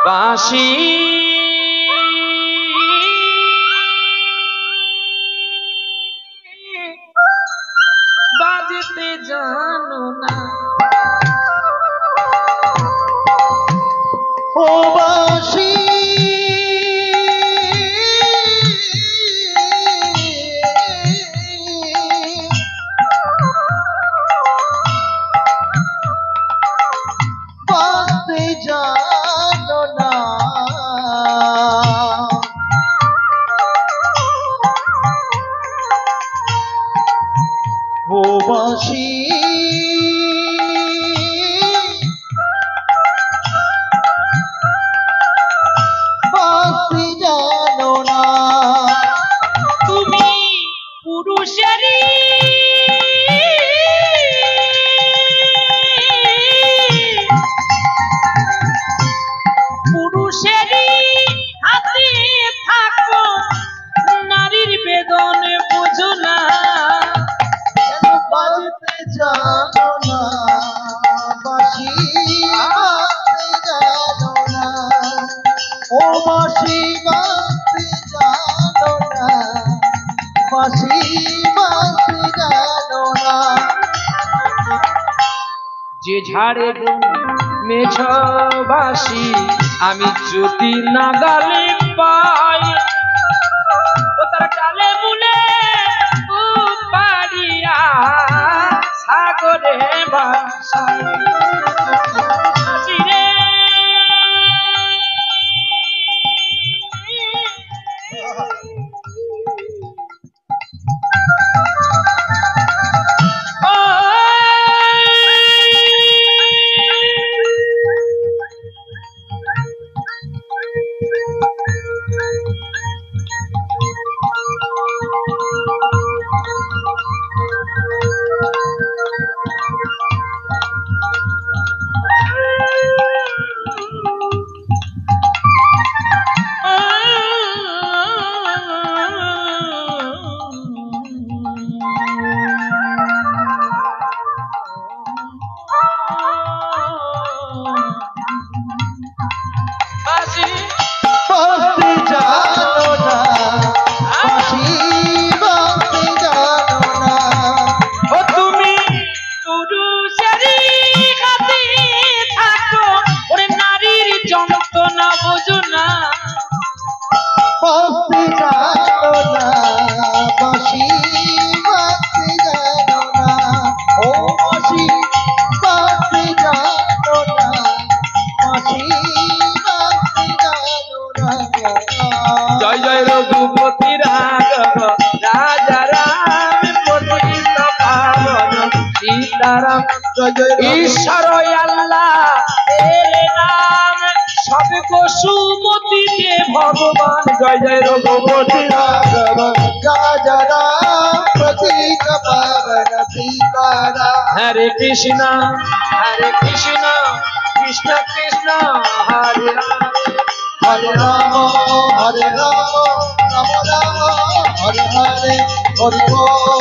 বাঁশি বাজতে জানো না ও বাঁশি বাজতে জানো না ও বাঁশি বাঁশি জানো না তুমি পুরুষেরই হাতে থাকো নারীর বেদন বুঝো না কেন বাজতে জানো না বাঁশি বাজতে জানো না ও বাঁশি বাজতে জানো না বাঁশি বাজতে জানো না যে ঝাড়ে মেছ বাসি আমি যদি নাগালে পাই ও তার ডালে মুলে পাড়িয়া সাগরে ভাসাই রে বাজতে জানো না বাঁশি বাজতে জানো না ও তুমি পুরুষেরই হাতে থাকো ওরে নারীর যন্ত্রণা বোঝো না বাজতে জানো না বাঁশি বাজতে জানো না ও বাঁশি বাজতে জানো না বাঁশি বাজতে জানো না জয় জয় রঘুপতি রাঘব রাজা রাম পতিত পাবন সীতারাম জয় জয় ঈশ্বর আল্লাহ এর নাম সবকো সুমতি দে ভগবান জয় জয় রঘুপতি রাঘব রাজা রাম প্রতীক পাবন সীতারাম হরে কৃষ্ণ কৃষ্ণ কৃষ্ণ হরে রাম হরে রাম রাম রাম হরে হরে হরি বল